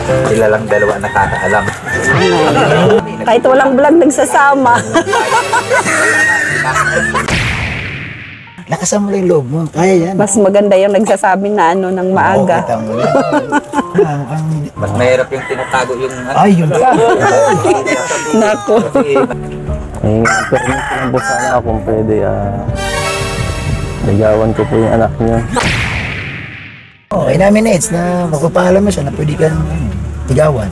Sila lang dalawa nakakaalam. Kahit walang vlog nagsasama. Lakasan mo lang yung loob mo. Kaya yan. Mas maganda yung nagsasabi na ano ng maaga. Mas mahirap yung tinatago yung... Ay, yun. Nako. Permit lang po sana kung pwede. Ligawan ko po yung anak niya. Okay namin, Eds, na magpapaalam mo siya na pwede kang ligawan.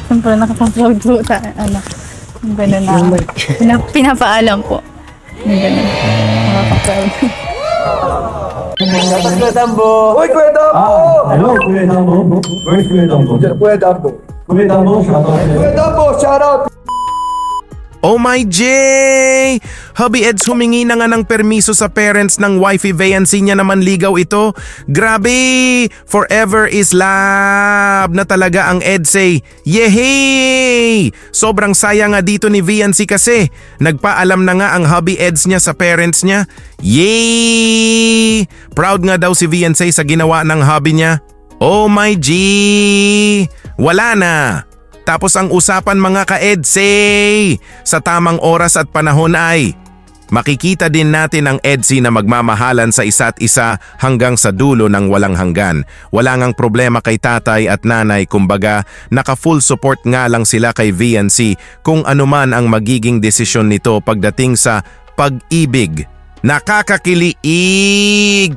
Siyempre, nakapag-proud po sa anak. Yung gano'n na. Pinapaalam po. Yung gano'n. Nakapag-proud. Kuya Dambo! Uy, Kuya Dambo! Hello, Kuya Dambo. Where's Kuya Dambo? Kuya Dambo! Kuya Dambo, shoutout. Kuya Dambo, shoutout! Oh my J! Hubby Eds humingi na nga ng permiso sa parents ng wifey Viancy niya naman ligaw ito. Grabe! Forever is love na talaga ang Edsay. Yehey! Sobrang saya nga dito ni Viancy kasi. Nagpaalam na nga ang hubby Eds niya sa parents niya. Yay! Proud nga daw si Viancy sa ginawa ng hubby niya. Oh my G! Wala na! Tapos ang usapan mga ka-Edsay, sa tamang oras at panahon ay makikita din natin ang Edsay na magmamahalan sa isa't isa hanggang sa dulo ng walang hanggan. Wala ngang problema kay tatay at nanay, kumbaga naka-full support nga lang sila kay Viancy kung anuman ang magiging desisyon nito pagdating sa pag-ibig. Nakakakiliig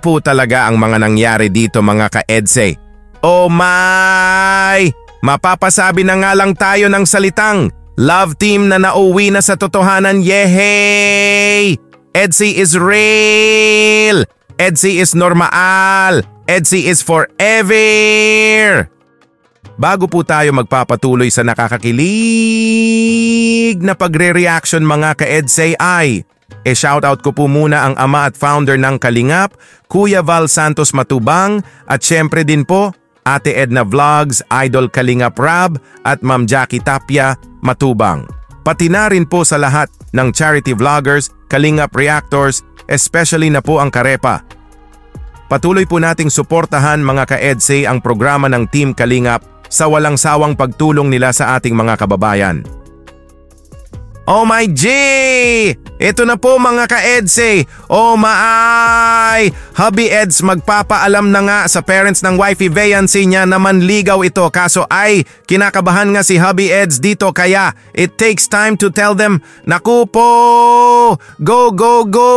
po talaga ang mga nangyari dito mga ka-Edsay. Oh my! Mapapasabi na nga lang tayo ng salitang love team na nauwi na sa totohanan. Yehey! Edsay is real! Edsay is normal! Edsay is forever! Bago po tayo magpapatuloy sa nakakakilig na pagre-reaction mga ka-Edsay ay shoutout ko po muna ang ama at founder ng Kalingap, Kuya Val Santos Matubang, at syempre din po Ate Edna Vlogs, Idol Kalingap Rab at Ma'am Jackie Tapia Matubang. Pati na rin po sa lahat ng charity vloggers, Kalingap Reactors, especially na po ang Karepa. Patuloy po nating suportahan mga ka-Edsay ang programa ng Team Kalingap sa walang sawang pagtulong nila sa ating mga kababayan. Oh my G! Ito na po mga ka-Edsay. Oh my! Hubby Eds magpapaalam na nga sa parents ng wifey Viancy niya naman ligaw ito. Kaso ay kinakabahan nga si Hubby Eds dito kaya it takes time to tell them, naku po! Go, go, go!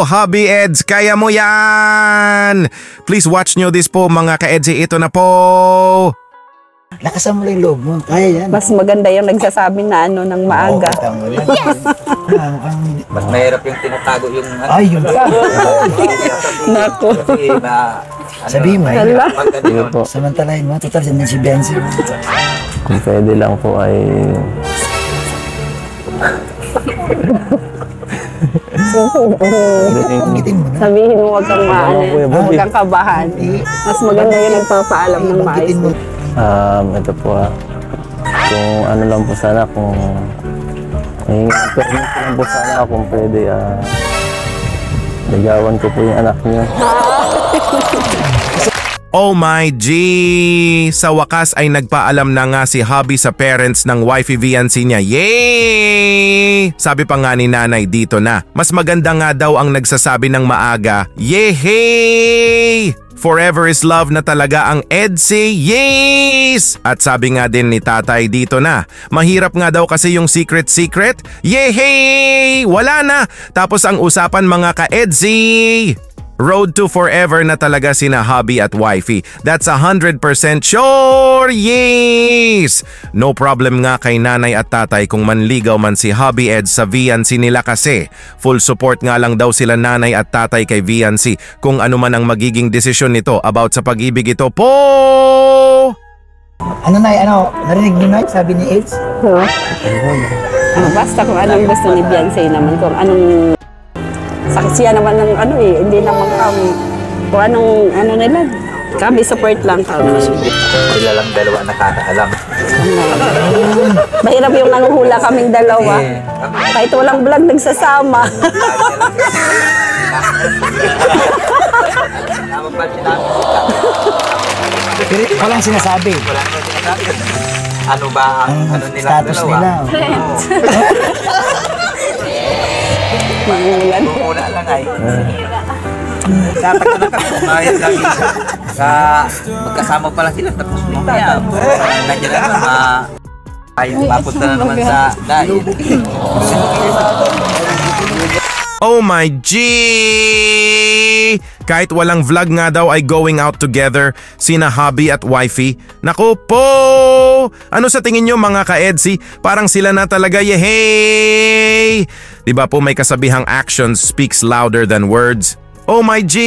Hubby Eds, kaya mo yan! Please watch nyo this po mga ka-Edsay. Ito na po! Lakasan mo lang yung loob mo. Kaya yan. Mas maganda yung nagsasabi na ano ng maaga. Yes! Mas mahirap yung tinatago yung... Ay, yun. Nako. Sabihin mo. Sige po. Samantalahin mo. Total, yan si Viancy. Kung pwede lang po ay... Sabihin mo huwag kang huwag kang kabahan. Mas maganda yung nagpapaalam ng maayos. Ito po kung ano lang po sana, kung permit lang po sana kung pwede, ligawan ko po yung anak niya. Oh my G! Sa wakas ay nagpaalam na nga si Hubby sa parents ng wifey Viancy niya. Yay! Sabi pa nga ni nanay dito na, mas maganda nga daw ang nagsasabi ng maaga. Yehey! Forever is love na talaga ang Edsay. Yes! At sabi nga din ni tatay dito na, mahirap nga daw kasi yung secret. Yehey! Wala na! Tapos ang usapan mga ka-Edsay, road to forever na talaga sina hubby at wifey. That's 100% sure! Yes! No problem nga kay nanay at tatay kung manligaw man si Hubby Ed sa Viancy nila kasi full support nga lang daw sila nanay at tatay kay Viancy kung ano man ang magiging desisyon nito about sa pag-ibig ito po! Ano na, narinig niyo na, sabi ni Eds? Basta kung anong gusto ni Viancy naman, kung anong saksiya naman ng hindi naman kami. Kung anong nila, kami support lang kami. Sila lang dalawa nakakaalam. Mahirap yung nanguhula kaming dalawa. Kahit walang vlog nagsasama. Naman pa sila. Pero walang sinasabi. Wala naman sinasabi. Ano ba ang ano nila Status dalawa? nila. Mangulan. Una lang ay. Tataka na ka. Kumain lang isa. Magkasama pala sila. Tapos mamaya. Nandiyan na naman. Mapunta na naman sa dahil. Oh my G! Kahit walang vlog nga daw ay going out together sina hubby at wifey. Naku po! Ano sa tingin nyo mga ka-EDSI? Parang sila na talaga, yehey! Diba po may kasabihang actions speaks louder than words? Oh my G!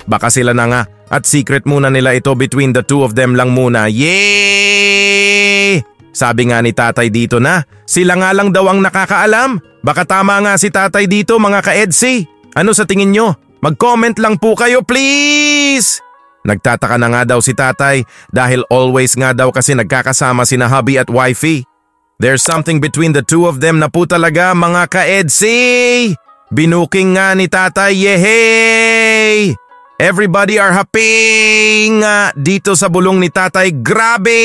Baka sila na nga at secret muna nila ito between the two of them lang muna. Yay! Sabi nga ni tatay dito na, sila nga lang daw ang nakakaalam. Baka tama nga si tatay dito mga ka-EDSI. Ano sa tingin nyo? Mag-comment lang po kayo please! Nagtataka na nga daw si tatay dahil always nga daw kasi nagkakasama sina hubby at wifey. There's something between the two of them na po talaga mga ka-EDSI! Binuking nga ni tatay, yehey! Everybody are happy nga dito sa bulong ni tatay, grabe!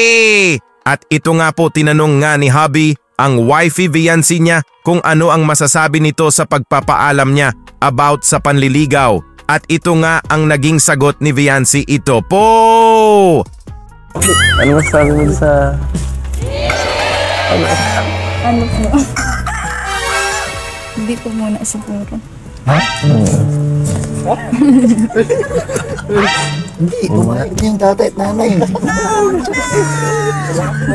At ito nga po tinanong nga ni hubby ang wifey Viancy niya kung ano ang masasabi nito sa pagpapaalam niya about sa panliligaw. At ito nga ang naging sagot ni Viancy, ito po! Ano masasabi mo sa... Ano po? Hindi po muna siguro. Hindi, bumalik na yung tatay at nanay.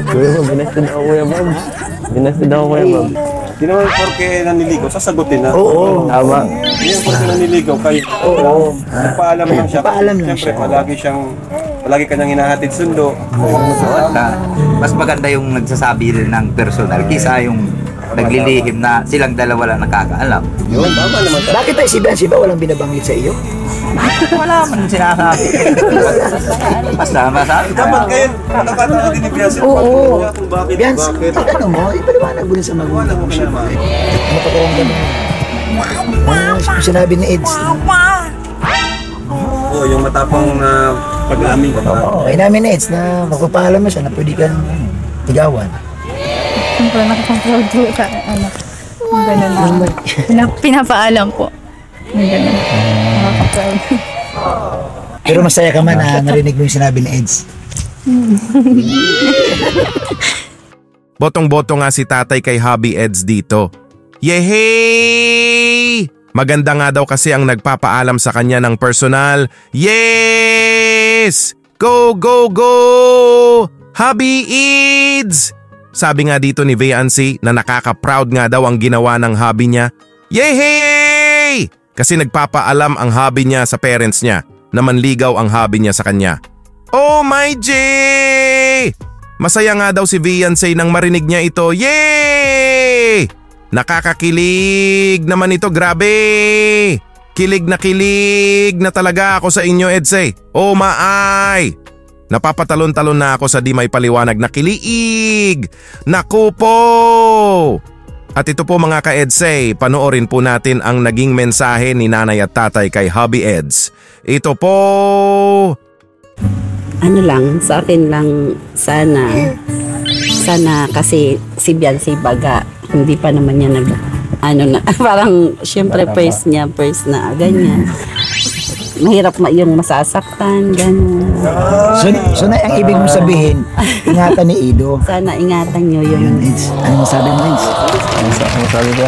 Kuya Bob, binasted ako Kuya Bob. Binasted ako Kuya Bob. Hindi naman porke naniligaw, sasagutin na. Oo. Tama. Hindi naman porke naniligaw, kayo. Oo. Nagpaalam lang siya. Nagpaalam lang Siyempre, siya. palagi ka nang hinahatid sundo. Mas maganda yung nagsasabi rin ng personal kaysa yung naglilihim na silang dalawa lang nakakaalam. Yun, tama naman. Bakit tayo si Biancy ba walang binabanggit sa iyo? Wala man sinasabi. Basta masabi. Dapat kayo, nakatanga din ni Biancy. Oo. Kung bakit, Biancy, ano mo? Ipaliwanag mo rin sa magulang mo siya. Ano pa kayong gano'n? Ano sinabi ni Eds? Oo, yung matapang na pag-amin ko. Oo, inamin ni Eds na magpapaalam mo siya na pwede kang ligawan. Siyempre nakaka-proud po sa anak. Yung ganun na. Pinapaalam po. Yung ganun. Nakaka-proud. Pero masaya ka man na narinig mo yung sinabi ni Eds. Botong-boto nga si tatay kay hubby Eds dito. Yehey! Maganda nga daw kasi ang nagpapaalam sa kanya ng personal. Yes! Go, go, go! Hubby Eds! Sabi nga dito ni Viancy na nakaka-proud nga daw ang ginawa ng hubby niya. Yehey! Kasi nagpapaalam ang hubby niya sa parents niya na manligaw ang hubby niya sa kanya. Oh my J! Masaya nga daw si Viancy nang marinig niya ito. Yay! Nakakakilig naman ito, grabe! Kilig na talaga ako sa inyo, Edsay. Oh maay! Napapatalon-talon na ako sa di may paliwanag na kiliig. Naku po! At ito po mga ka-Edsay, panoorin po natin ang naging mensahe ni nanay at tatay kay hubby Eds. Ito po! Ano lang, sa akin lang sana kasi si Biancy baga, hindi pa naman niya parang syempre first na ganyan. Mahirap yung masasaktan, gano'n. So na ang ibig mong sabihin, ingatan ni Ido. Sana ingatan nyo Yun, yung... Eds. Ano masabi mo, Eds? Ano sabi ko?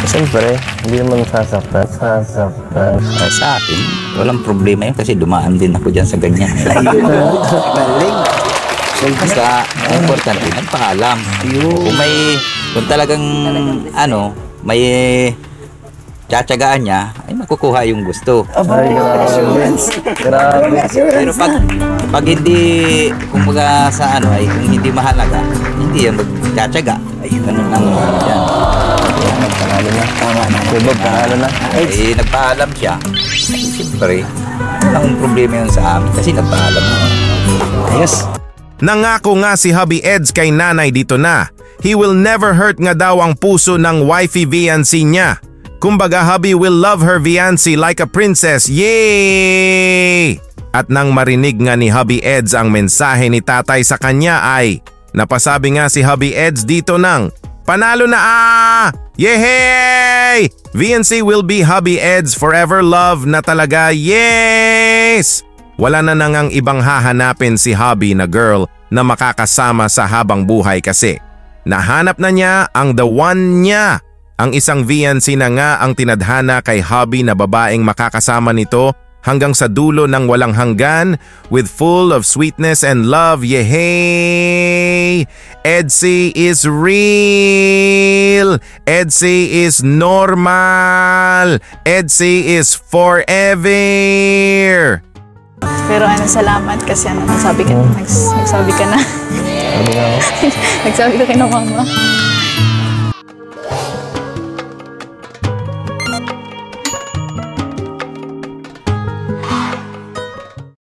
Siyempre, hindi naman sasaktan. Sa akin, walang problema yun kasi dumaan din ako dyan sa ganyan. Galing. Basta, ang importante, nagpaalam. Kung talagang, may tsatsagaan niya, ay makukuha yung gusto. Ay, grabe. Pero pag hindi, kumbaga sa ay kung hindi mahalaga, hindi yan magtsatsaga. Ay, ganun lang yan. Panalo na. Kuya Bob, panalo na. Nagpaalam siya. Siyempre, walang problema yun sa amin kasi nagpaalam naman. Ayos. Nangako nga si hubby Eds kay nanay dito na he will never hurt nga daw ang puso ng wifey Viancy niya Kumbaga, hubby will love her Viancy like a princess. Yay! At nang marinig nga ni Hubby Eds ang mensahe ni tatay sa kanya ay napasabi nga si Hubby Eds dito ng panalo na Yehey! VNC will be Hubby Eds forever love na talaga. Yes! Wala na nang ibang hahanapin si Hubby na girl na makakasama sa habang buhay kasi nahanap na niya ang the one niya. Ang isang VNC na nga ang tinadhana kay Hubby na babaeng makakasama nito hanggang sa dulo ng walang hanggan with full of sweetness and love. Yehey! Edsy is real! Edsy is normal! Edsy is forever! Pero salamat kasi nagsabi ka na. Sabi nga ako. Nagsabi ka kay na mama.